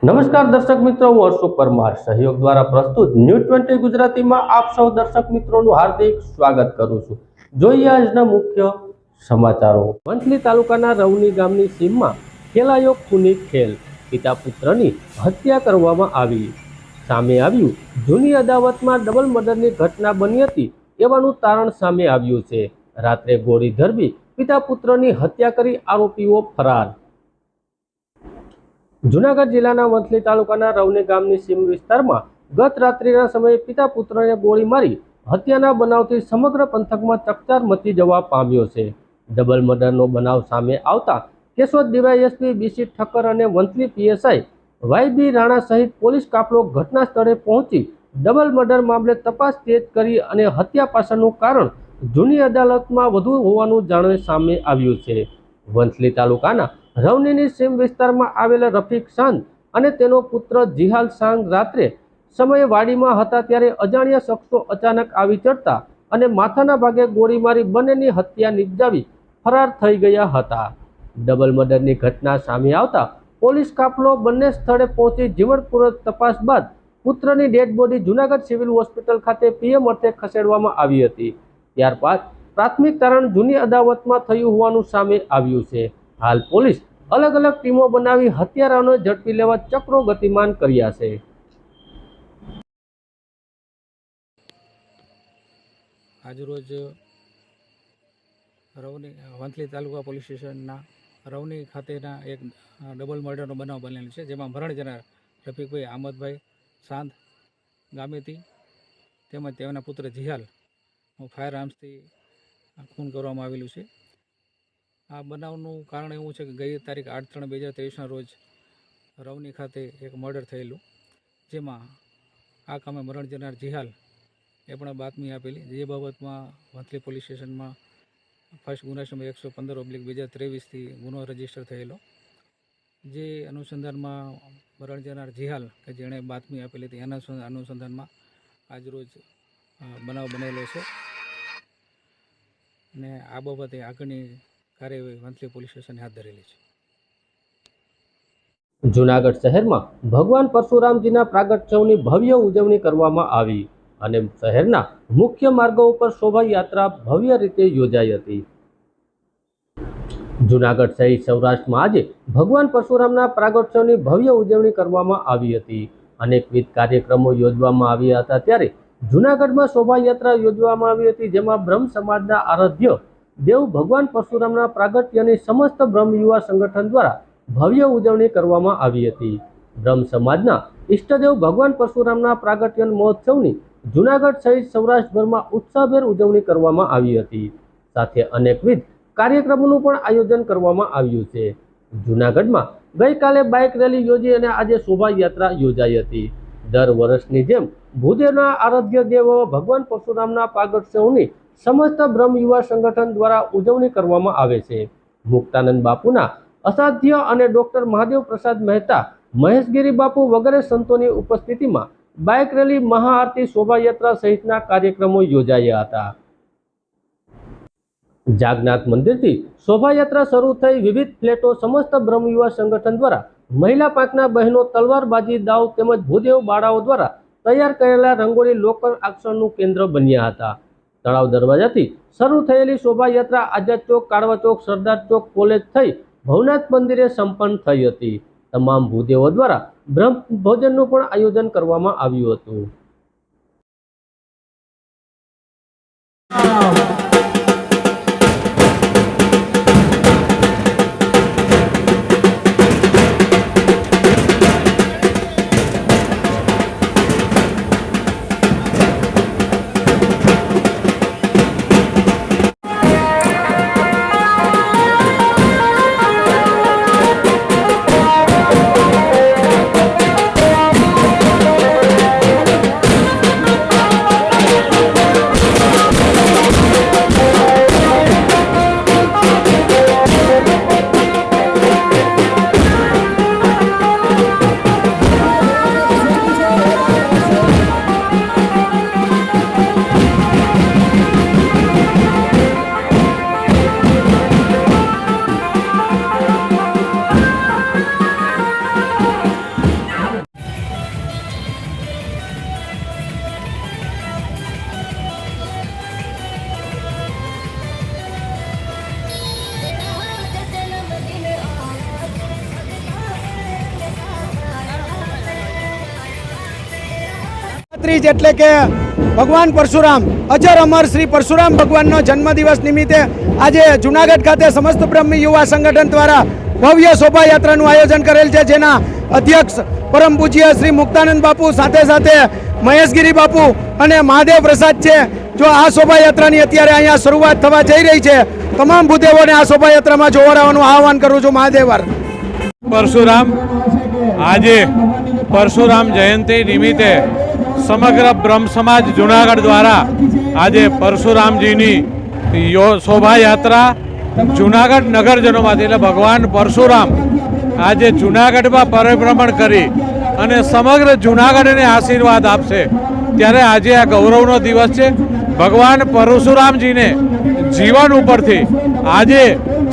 નમસ્કાર દર્શક મિત્રો, હું હર્ષુ પરમાર સહયોગ દ્વારા પ્રસ્તુત ન્યૂઝ 20 ગુજરાતીમાં આપ સૌ દર્શક મિત્રોનું હાર્દિક સ્વાગત કરું છું। જોઈએ આજના મુખ્ય સમાચારો। વંથલી તાલુકાના રવની ગામની સીમમાં ખેલાયો ખૂની ખેલ, પિતા પુત્રની હત્યા કરવામાં આવી। સામે આવ્યું જૂની અદાવતમાં ડબલ મર્ડરની ઘટના બની હતી એવાનું તારણ સામે આવ્યું છે। રાત્રે ગોળી ધરબી પિતા પુત્રની હત્યા કરી આરોપીઓ ફરાર। જૂનાગઢ જિલ્લાના વંથલી તાલુકાના રવની ગામની સીમ વિસ્તારમાં ગત રાત્રિના સમયે પિતા પુત્રને ગોળી મારી હત્યાના બનાવથી સમગ્ર પંથકમાં ચકચાર મચી જવા પામ્યો છે। ડબલ મર્ડરનો બનાવ સામે આવતા કેશોદ ડીવાયએસપી બીસી ઠક્કર અને વંથલી પીએસઆઈ વાયબી રાણા સહિત પોલીસ કાફલો ઘટના સ્થળે પહોંચી ડબલ મર્ડર મામલે તપાસ તેજ કરી અને હત્યા પાછળનું કારણ જૂની અદાલતમાં વધુ હોવાનું જાણવા સામે આવ્યું છે। વંથલી તાલુકાના રવનીની સીમ વિસ્તારમાં આવેલા રફીક સાંગ અને તેનો પુત્ર જીહાલ સાંગ રાત્રે સમયે વાડીમાં હતા ત્યારે અજાણ્યા શખ્સો અચાનક આવી ચડતા અને માથાના ભાગે ગોળી મારી બંનેની હત્યા નિપજાવી ફરાર થઈ ગયા હતા। ડબલ મર્ડરની ઘટના સામે આવતા પોલીસ કાફલો બંને સ્થળે પહોંચી જીવનપૂર્વક તપાસ બાદ પુત્રની dead body Junagadh civil hospital ખાતે પીએમ અર્થે ખસેડવામાં આવી હતી। ત્યારબાદ પ્રાથમિક તારણ જૂની અદાવતમાં થયું હોવાનું સામે આવ્યું છે। હાલ પોલીસ અલગ અલગ ટીમો બનાવી હત્યારાઓને ઝડપી લેવા ચક્રો ગતિમાન કર્યા છે। આજરોજ રવની વંથલી તાલુકા પોલીસ સ્ટેશનના રવની ખાતેના એક ડબલ મર્ડરનો બનાવ બનેલો છે, જેમાં મરણ જનાર રફીકભાઈ આમદભાઈ સાંધ ગામેથી તેમજ તેમના પુત્ર જીહાલ ફાયર આર્મ્સથી ખૂન કરવામાં આવેલું છે। આ બનાવનું કારણ એવું છે કે ગઈ તારીખ 8/3/2023ના રોજ રવની ખાતે એક મર્ડર થયેલું, જેમાં આ કામે મરણ જનાર જીહાલ એ પણ બાતમી આપેલી, જે બાબતમાં વંથલી પોલીસ સ્ટેશનમાં ફર્સ્ટ ગુના નંબર 115/2023થી ગુનો રજીસ્ટર થયેલો, જે અનુસંધાનમાં મરણ જનાર જીહાલ કે જેણે બાતમી આપેલી હતી એના અનુસંધાનમાં આજરોજ બનાવ બનેલો છે અને આ બાબતે આગળની કાર્યવાહી વંથલી પોલીસ સ્ટેશને હાથ ધરેલી છે। જૂનાગઢ શહેરમાં ભગવાન પરશુરામજીના પ્રાગટ્યોની ભવ્ય ઉજવણી કરવામાં આવી અને શહેરના મુખ્ય માર્ગો ઉપર શોભાયાત્રા ભવ્ય રીતે યોજાઈ હતી। જૂનાગઢ સહિત સૌરાષ્ટ્રમાં આજે ભગવાન પરશુરામના પ્રાગટ્યોની ભવ્ય ઉજવણી કરવામાં આવી હતી। અનેકવિધ કાર્યક્રમો યોજવામાં આવ્યા હતા ત્યારે જૂનાગઢમાં શોભાયાત્રા યોજવામાં આવી હતી, જેમાં બ્રહ્મ સમાજના આરાધ્ય દેવ ભગવાન પરશુરામના પ્રાગટ્યની સમસ્ત બ્રહ્મ યુવા સંગઠન દ્વારા ભવ્ય ઉજવણી કરવામાં આવી હતી। બ્રહ્મ સમાજના ઈષ્ટદેવ ભગવાન પરશુરામના પ્રાગટ્ય મહોત્સવની જૂનાગઢ સહિત સૌરાષ્ટ્રભરમાં ઉત્સાહભેર ઉજવણી કરવામાં આવી હતી, સાથે અનેકવિધ કાર્યક્રમોનું પણ આયોજન કરવામાં આવ્યું છે। જૂનાગઢમાં ગઈકાલે બાઇક રેલી યોજી અને આજે શોભાયાત્રા યોજાઈ હતી। દર વર્ષની જેમ ભૂદેવના આરાધ્ય દેવ ભગવાન પરશુરામના પ્રાગટ્યોની સમસ્ત બ્રહ્મ યુવા સંગઠન દ્વારા ઉજવણી કરવામાં આવે છે। મુક્તાનંદ બાપુના અસાધ્ય અને ડોક્ટર મહાદેવ પ્રસાદ મહેતા, મહેશગીરી બાપુ વગેરે સંતોની ઉપસ્થિતિમાં બાઇક રેલી, મહાઆરતી, શોભાયાત્રા સહિતના કાર્યક્રમો યોજાયા હતા। જાગનાથ મંદિરથી શોભાયાત્રા શરૂ થઈ વિવિધ ફ્લેટો સમસ્ત બ્રહ્મ યુવા સંગઠન દ્વારા મહિલા પાંખના બહેનો તલવારબાજી, દાવ તેમજ ભૂદેવ બાળાઓ દ્વારા તૈયાર કરેલા રંગોળી લોકલ આકર્ષણનું કેન્દ્ર બન્યા હતા। તળાવ દરવાજાથી શરૂ થયેલી શોભાયાત્રા આઝાદ ચોક, કાળવા ચોક, સરદાર ચોક, કોલેજ થઈ ભવનાથ મંદિરે સંપન્ન થઈ હતી। તમામ ભૂદેવો દ્વારા બ્રહ્મ ભોજનનું પણ આયોજન કરવામાં આવ્યું હતું। ત્રીજ એટલે કે ભગવાન પરશુરામ અજર અમર શ્રી પરશુરામ ભગવાનનો જન્મદિવસ નિમિત્તે આજે જુનાગઢ ખાતે સમસ્ત બ્રહ્મી યુવા સંગઠન દ્વારા ભવ્ય શોભાયાત્રાનું આયોજન કરેલ છે, જેના અધ્યક્ષ પરમ પૂજ્ય શ્રી મુક્તાનંદ બાપુ, સાથે સાથે મહેશગીરી બાપુ અને મહાદેવ પ્રસાદ છે. જો આ શોભાયાત્રાની અત્યારે અહીંયા શરૂઆત થવા જઈ રહી છે, તમામ ભૂદેવોને આ શોભાયાત્રામાં જોડાવાનું આહવાન કરું છું. મહાદેવર. પરશુરામ આજે પરશુરામ જયંતિ નિમિત્તે સમગ્ર બ્રહ્મ સમાજ જુનાગઢ દ્વારા આજે પરશુરામજીની શોભાયાત્રા જુનાગઢ નગરજનોમાંથી એટલે ભગવાન પરશુરામ આજે જુનાગઢમાં પરિભ્રમણ કરી અને સમગ્ર જુનાગઢને આશીર્વાદ આપશે, ત્યારે આજે આ ગૌરવનો દિવસ છે. ભગવાન પરશુરામજીને જીવન ઉપરથી આજે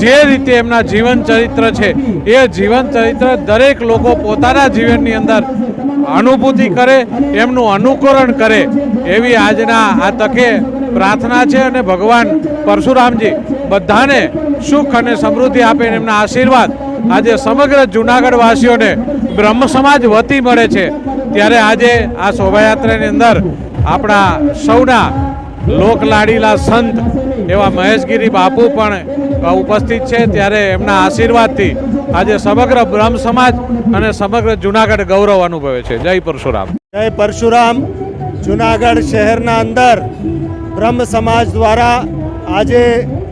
જે રીતે એમના જીવન ચરિત્ર છે એ જીવન ચરિત્ર દરેક લોકો પોતાના જીવનની અંદર અનુભૂતિ કરે, એમનું અનુકરણ કરે એવી આજના આ તકે પ્રાર્થના છે. અને ભગવાન પરશુરામજી બધાને સુખ અને સમૃદ્ધિ આપે, એમના આશીર્વાદ આજે સમગ્ર જુનાગઢ વાસીઓને બ્રહ્મ સમાજ વતી મળે છે. ત્યારે આજે આ શોભાયાત્રાની અંદર આપણા સૌના લોકલાડીલા સંત એવા મહેશગીરી બાપુ પણ ઉપસ્થિત છે, ત્યારે એમના આશીર્વાદથી આજે સમગ્ર બ્રહ્મ સમાજ અને સમગ્ર જુનાગઢ ગૌરવ અનુભવે છે. જય પરશુરામ. જય પરશુરામ. જુનાગઢ શહેરના અંદર બ્રહ્મ સમાજ દ્વારા આજે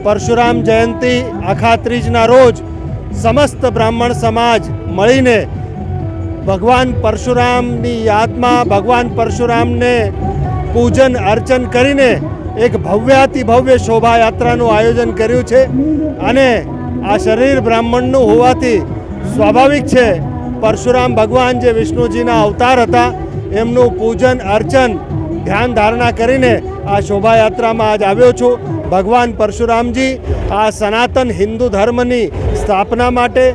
પરશુરામ જયંતિ આખા ત્રીજના રોજ સમસ્ત બ્રાહ્મણ સમાજ મળીને ભગવાન પરશુરામની યાદમાં ભગવાન પરશુરામને પૂજન અર્ચન કરીને એક ભવ્યાતિ ભવ્ય શોભાયાત્રાનું આયોજન કર્યું છે. અને આ શરીર બ્રાહ્મણનું હોવાથી સ્વાભાવિક છે, પરશુરામ ભગવાન જે વિષ્ણુજીના અવતાર હતા એમનું પૂજન અર્ચન ધ્યાન ધારણા કરીને આ શોભાયાત્રામાં આજ આવ્યો છું. ભગવાન પરશુરામજી આ સનાતન હિન્દુ ધર્મની સ્થાપના માટે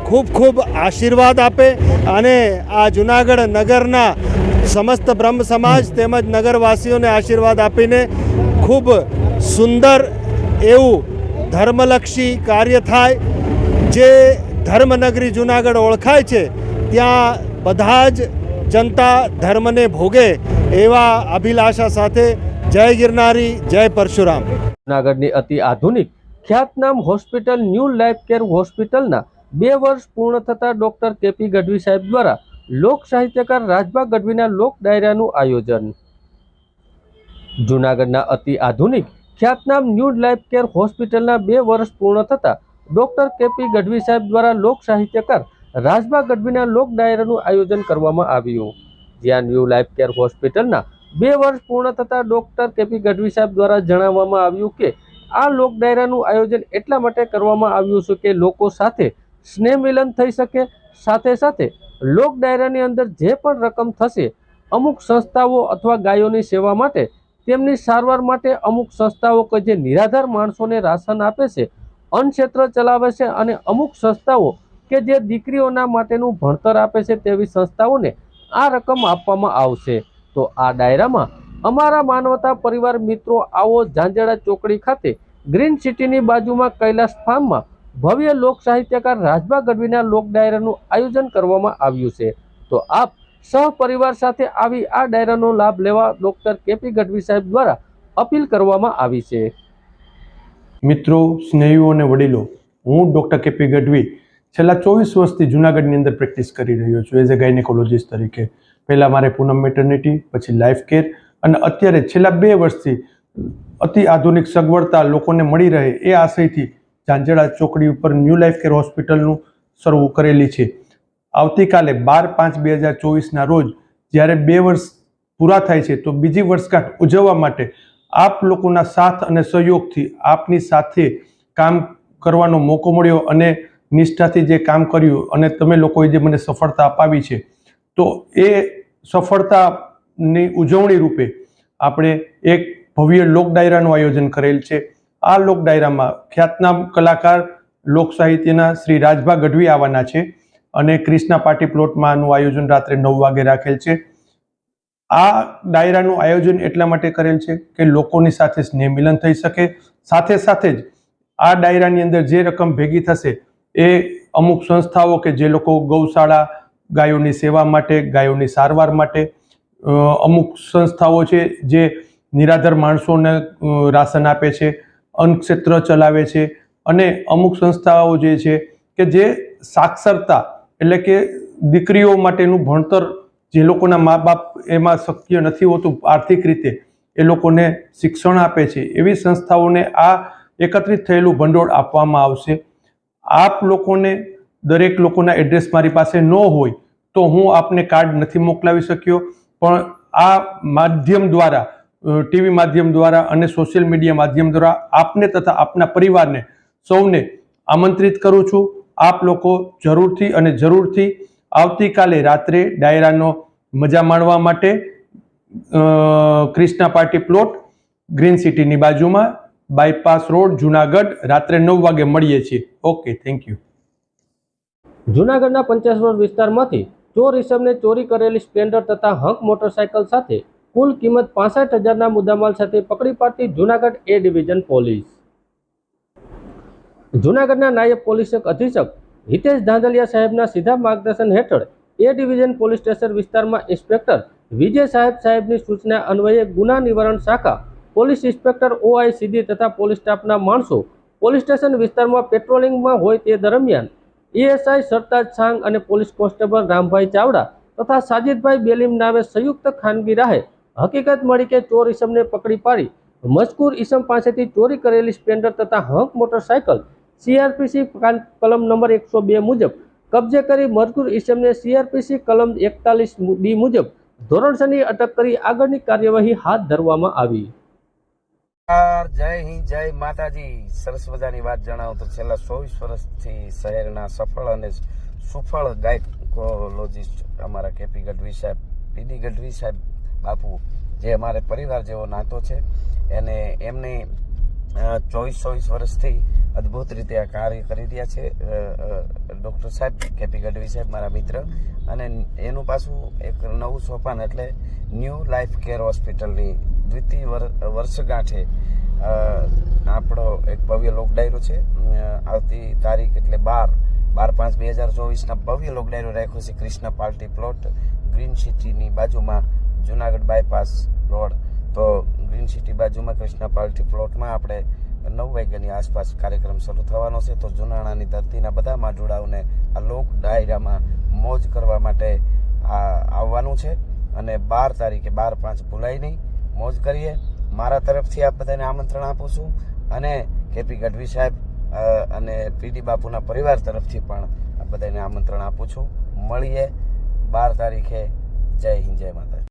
ખૂબ ખૂબ આશીર્વાદ આપે અને આ જુનાગઢ નગરના સમસ્ત બ્રહ્મ સમાજ તેમજ નગરવાસીઓને આશીર્વાદ આપીને ખૂબ સુંદર એવું ધર્મલક્ષી કાર્ય થાય. જે ધર્મનગરી જુનાગઢ ઓળખાય છે ત્યાં બધા જ જનતા ધર્મને ભોગે એવા અભિલાષા સાથે જય ગિરનારી, જય પરશુરામ. જુનાગઢની અતિ આધુનિક ખ્યાતનામ હોસ્પિટલ ન્યૂ લાઈફ કેર હોસ્પિટલના 2 વર્ષ પૂર્ણ થતા ડોક્ટર કેપી ગઢવી સાહેબ દ્વારા લોક સાહિત્યકાર રાજભા ગઢવીના લોક ડાયરાનું આયોજન. જૂનાગઢના અતિ આધુનિક ખ્યાતનામ ન્યૂ લાઈફ કેર હોસ્પિટલના 2 વર્ષ પૂર્ણ થતા ડોક્ટર કેપી ગઢવી સાહેબ દ્વારા લોક સાહિત્યકાર રાજભા ગઢવીના લોક ડાયરાનું આયોજન કરવામાં આવ્યું. જ્યાં ન્યૂ લાઈફ કેર હોસ્પિટલના 2 વર્ષ પૂર્ણ થતા ડોક્ટર કેપી ગઢવી સાહેબ દ્વારા જણાવવામાં આવ્યું કે આ લોક ડાયરાનું આયોજન એટલા માટે કરવામાં આવ્યું છે કે લોકો સાથે સ્નેહ મિલન થઈ શકે, સાથે સાથે લોક ડાયરાની અંદર જે પણ રકમ થશે અમુક સંસ્થાઓ અથવા ગાયોની સેવા માટે, તેમની સારવાર માટે અમુક સંસ્થાઓ કે જે નિરાધાર માણસોને રાશન આપે છે, અન્નક્ષેત્ર ચલાવે છે, અને અમુક સંસ્થાઓ કે જે દીકરીઓના માટેનું ભણતર આપે છે, તેવી સંસ્થાઓને આ રકમ આપવામાં આવશે. તો આ ડાયરામાં અમારા માનવતા પરિવાર મિત્રો આવો ઝાંઝડા ચોકડી ખાતે ગ્રીન સિટીની બાજુમાં કૈલાસ ફાર્મમાં ભવ્ય લોક સાહિત્યકાર રાજભા ગઢવીના લોક ડાયરાનું આયોજન કરવામાં આવ્યું છે. તો આપ સહપરિવાર સાથે આવી આ ડાયરાનો લાભ લેવા ડોક્ટર કેપી ગઢવી સાહેબ દ્વારા અપીલ કરવામાં આવી છે. મિત્રો, સ્નેહીઓ અને વડીલો, હું ડૉક્ટર કેપી ગઢવી છેલ્લા 24 વર્ષથી જૂનાગઢની અંદર પ્રેક્ટિસ કરી રહ્યો છું એઝ અ ગાયનેકોલોજીસ્ટ તરીકે. પહેલાં મારે પૂનમ મેટર્નિટી, પછી લાઈફ કેર, અને અત્યારે છેલ્લા 2 વર્ષથી અતિ આધુનિક સગવડતા લોકોને મળી રહે એ આશયથી ઝાંઝડા ચોકડી ઉપર ન્યૂ લાઈફ કેર હોસ્પિટલનું શરૂ કરેલી છે. આવતીકાલે 12/5/2024ના રોજ જ્યારે 2 વર્ષ પૂરા થાય છે તો બીજી વર્ષગાંઠ ઉજવવા માટે આપ લોકોના સાથ અને સહયોગથી આપની સાથે કામ કરવાનો મોકો મળ્યો અને નિષ્ઠાથી જે કામ કર્યું અને તમે લોકોએ જે મને સફળતા અપાવી છે, તો એ સફળતાની ઉજવણી રૂપે આપણે એક ભવ્ય લોક ડાયરાનું આયોજન કરેલ છે. આ લોક ડાયરામાં ખ્યાતનામ કલાકાર લોક સાહિત્યના શ્રી રાજભા ગઢવી આવવાના છે અને ક્રિષ્ના પાર્ટી પ્લોટમાં આનું આયોજન રાત્રે 9 વાગે રાખેલ છે. આ ડાયરાનું આયોજન એટલા માટે કરેલ છે કે લોકોની સાથે સ્નેહ મિલન થઈ શકે, સાથે સાથે જ આ ડાયરાની અંદર જે રકમ ભેગી થશે એ અમુક સંસ્થાઓ કે જે લોકો ગૌશાળા, ગાયોની સેવા માટે, ગાયોની સારવાર માટે, અમુક સંસ્થાઓ છે જે નિરાધાર માણસોને રાશન આપે છે, અન્નક્ષેત્ર ચલાવે છે, અને અમુક સંસ્થાઓ જે છે કે જે સાક્ષરતા એટલે કે દીકરીઓ માટેનું ભણતર જે લોકોના મા બાપ એમાં શક્ય નથી હોતું આર્થિક રીતે, એ લોકોને શિક્ષણ આપે છે, એવી સંસ્થાઓને આ એકત્રિત થયેલું ભંડોળ આપવામાં આવશે. આપ લોકોને દરેક લોકોના એડ્રેસ મારી પાસે ન હોય તો હું આપને કાર્ડ નથી મોકલાવી શક્યો, પણ આ માધ્યમ દ્વારા, ટીવી માધ્યમ દ્વારા અને સોશિયલ મીડિયા માધ્યમ દ્વારા આપને તથા આપના પરિવારને સૌને આમંત્રિત કરું છું. આપ લોકો જરૂરથી અને જરૂરથી આવતીકાલે રાત્રે ડાયરાનો મજા માણવા માટે ક્રિષ્ના પાર્ટી પ્લોટ, ગ્રીન સિટીની બાજુમાં, બાયપાસ રોડ, જુનાગઢ, રાત્રે 9 વાગે મળીએ છીએ. Okay, thank you. જૂનાગઢના 50 રોડ વિસ્તારમાંથી ચોર ઇસમને ચોરી કરેલી સ્પ્લેન્ડર તથા હંક મોટરસાયકલ સાથે કુલ કિંમત 65,000ના મુદ્દામાલ સાથે પકડી પાડતી જૂનાગઢ એ ડિવિઝન પોલીસ. જૂનાગઢના નાયબ પોલીસ અધિક્ષક હિતેશ ધાંધલિયા સાહેબના સીધા માર્ગદર્શન હેઠળ એ ડિવિઝન પોલીસ સ્ટેશન વિસ્તારમાં ઇન્સ્પેક્ટર વિજય સાહેબની સૂચના અન્વયે ગુના નિવારણ શાખા, પોલીસ ઇન્સ્પેક્ટર OI સીધી તથા પોલીસ સ્ટાફના માણસો પોલીસ સ્ટેશન વિસ્તારમાં પેટ્રોલિંગમાં હોય તે દરમિયાન ESI સરતાજ સાંગ અને પોલીસ કોન્સ્ટેબલ રામભાઈ ચાવડા તથા સાજિદભાઈ બેલીમ નામે સંયુક્ત ખાનગી રાહે હકીકત મળી કે ચોર ઇસમને પકડી પાડી મજકૂર ઇસમ પાસેથી ચોરી કરેલી સ્પ્લેન્ડર તથા હંક મોટરસાયકલ CRPC કલમ નંબર 102 મુજબ કબજે કરી મજકૂર ઇસમને CRPC કલમ 41D મુજબ ધોરણસરની અટક કરી આગળની કાર્યવાહી હાથ ધરવામાં આવી. જય હિન્દ, જય માતાજી. સરસ મજાની વાત જણાવું તો છેલ્લા 24 વર્ષથી શહેરના સફળ અને સુફળ ગાયકોલોજીસ્ટ અમારા KP ગઢવી સાહેબ, PD ગઢવી સાહેબ બાપુ, જે અમારે પરિવાર જેવો નાતો છે, એમને 24 વર્ષથી અદ્ભુત રીતે આ કાર્ય કરી રહ્યા છે. ડૉક્ટર સાહેબ, KP ગઢવી સાહેબ મારા મિત્ર, અને એનું પાછું એક નવું સોપાન એટલે ન્યૂ લાઈફ કેર હોસ્પિટલની દ્વિતીય વર્ષગાંઠે આપણો એક ભવ્ય લોક ડાયરો છે. આવતી તારીખ એટલે 12/5/2024ના ભવ્ય લોક ડાયરો રાખ્યો છે ક્રિષ્ના પાર્ટી પ્લોટ, ગ્રીન સિટીની બાજુમાં, જુનાગઢ બાયપાસ રોડ. તો ગ્રીન સિટી બાજુમાં ક્રિષ્ના પાર્ટી પ્લોટમાં આપણે 9 વાગ્યાની આસપાસ કાર્યક્રમ શરૂ થવાનો છે. તો જુનાણાની ધરતીના બધા માઢોળાઓને આ લોક ડાયરામાં મોજ કરવા માટે આવવાનું છે, અને 12 તારીખે 12/5 ભૂલાય નહીં, મોજ કરીએ. મારા તરફથી આપ બધાને આમંત્રણ આપું છું, અને KP ગઢવી સાહેબ અને PD બાપુના પરિવાર તરફથી પણ આપ બધાને આમંત્રણ આપું છું. મળીએ 12 તારીખે. જય હિન્દ, જય માતા.